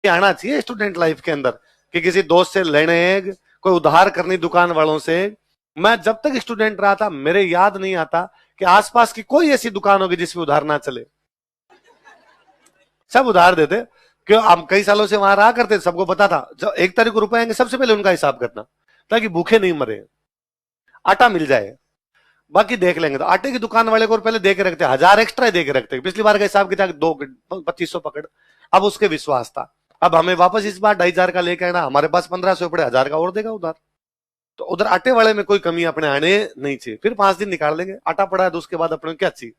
आना चाहिए student life के अंदर कि किसी दोस्त से लेने, कोई उधार करनी दुकान वालों से। मैं जब तक स्टूडेंट रहा था मेरे याद नहीं आता कि आसपास की कोई ऐसी दुकान होगी जिसमें उधार ना चले, सब उधार देते। क्यों? हम कई सालों से वहां रहा करते, सबको पता था जब 1 तारीख को रुपए आएंगे सबसे पहले उनका हिसाब करना, ताकि भूखे नहीं मरे, आटा मिल जाए, बाकी देख लेंगे। तो आटे की दुकान वाले को पहले दे के रखते, 1000 एक्स्ट्रा दे के रखते, पिछली बार का हिसाब किताब 2500 पकड़। अब उसके विश्वास था, अब हमें वापस इस बार 2500 का लेके आना, हमारे पास 1500 पड़े, 1000 का और देगा उधार। तो उधर आटे वाले में कोई कमी अपने आने नहीं चाहिए। फिर 5 दिन निकाल लेंगे, आटा पड़ा है तो उसके बाद अपने क्या चाहिए,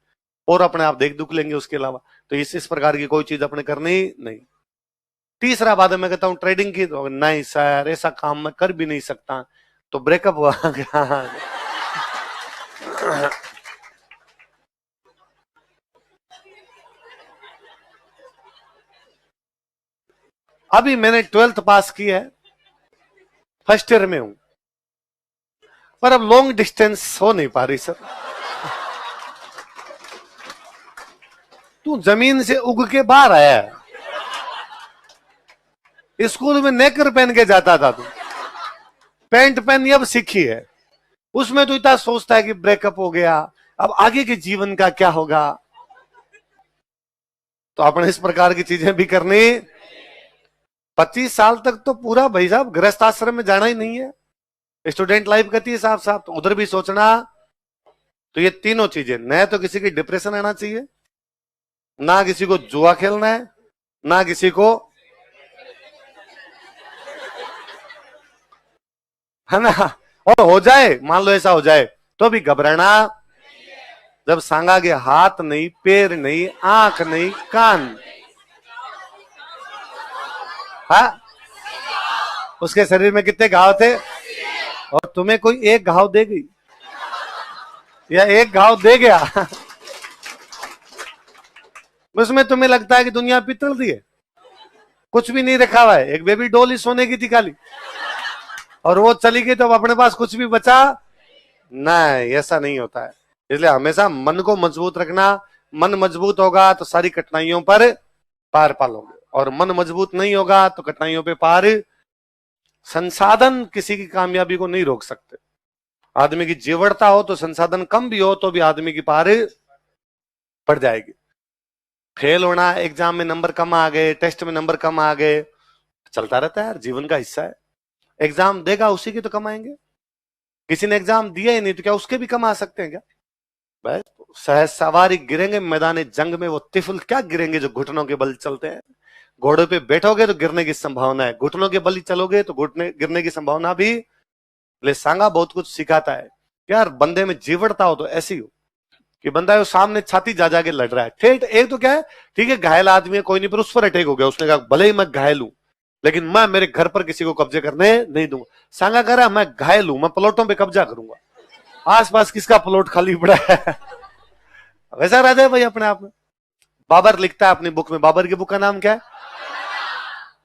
और अपने आप देख दुख लेंगे उसके अलावा। तो इस प्रकार की कोई चीज अपने करनी नहीं। तीसरा बात मैं कहता हूं ट्रेडिंग की, तो नहीं सर ऐसा काम मैं कर भी नहीं सकता, तो ब्रेकअप हुआ। अभी मैंने 12th पास की है, फर्स्ट ईयर में हूं, पर अब लॉन्ग डिस्टेंस हो नहीं पा रही सर। तू जमीन से उग के बाहर आया है, स्कूल में नेकर पहन के जाता था तू, पैंट पहन अब सीखी है, उसमें तो इतना सोचता है कि ब्रेकअप हो गया, अब आगे के जीवन का क्या होगा। तो अपने इस प्रकार की चीजें भी करनी। 25 साल तक तो पूरा भाई साहब गृहस्थ आश्रम में जाना ही नहीं है, स्टूडेंट लाइफ कहती है साफ साफ, तो उधर भी सोचना। तो ये तीनों चीजें, न तो किसी की डिप्रेशन आना चाहिए, ना किसी को जुआ खेलना है, ना किसी को, है ना, और हो जाए मान लो ऐसा हो जाए तो भी घबराना। जब सांगा के हाथ नहीं, पैर नहीं, आंख नहीं, कान, हा? उसके शरीर में कितने घाव थे, और तुम्हें कोई एक घाव दे गई या एक घाव दे गया, उसमें तुम्हें लगता है कि दुनिया पितल दी है, कुछ भी नहीं रखा हुआ है। एक बेबी डॉल ही सोने की थी खाली, और वो चली गई तो अब अपने पास कुछ भी बचा नहीं, ऐसा नहीं होता है। इसलिए हमेशा मन को मजबूत रखना, मन मजबूत होगा तो सारी कठिनाइयों पर पार पालोगे, और मन मजबूत नहीं होगा तो कठिनाइयों पे पार। संसाधन किसी की कामयाबी को नहीं रोक सकते। आदमी की जीवटता हो तो संसाधन कम भी हो तो भी आदमी की पार पड़ जाएगी। फेल होना, एग्जाम में नंबर कम आ गए, टेस्ट में नंबर कम आ गए, चलता रहता है यार, जीवन का हिस्सा है। एग्जाम देगा उसी की तो कमाएंगे, किसी ने एग्जाम दिया ही नहीं तो क्या उसके भी कमा सकते हैं क्या? बस सहज सवारी गिरेंगे मैदान जंग में, वो तिफल क्या गिरेंगे जो घुटनों के बल चलते हैं। घोड़े पे बैठोगे तो गिरने की संभावना है, घुटनों के बल चलोगे तो घुटने गिरने की संभावना भी। ले सांगा बहुत कुछ सिखाता है यार, बंदे में जीवटता हो तो ऐसी हो कि बंदा है सामने छाती जा जाके लड़ रहा है, ठीक एक तो क्या है, ठीक है घायल आदमी है कोई नहीं, पर उस पर अटैक हो गया, उसने कहा भले ही मैं घायल हूं लेकिन मैं मेरे घर पर किसी को कब्जे करने नहीं दूंगा। सांगा कह रहा मैं घायल हूं, मैं प्लॉटों पे कब्जा करूंगा, आसपास किसका प्लॉट खाली पड़ा है। वैसा राजा है भाई अपने आप में। बाबर लिखता है अपनी बुक में, बाबर की बुक का नाम क्या है,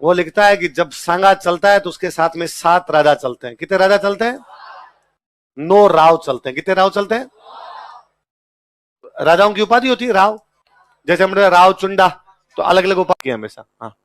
वो लिखता है कि जब सांगा चलता है तो उसके साथ में 7 राजा चलते हैं। कितने राजा चलते हैं? 9 राव चलते हैं। कितने राव चलते हैं? राजाओं की उपाधि होती है राव, जैसे हमने राव चुंडा, तो अलग अलग उपाधि हमेशा। हाँ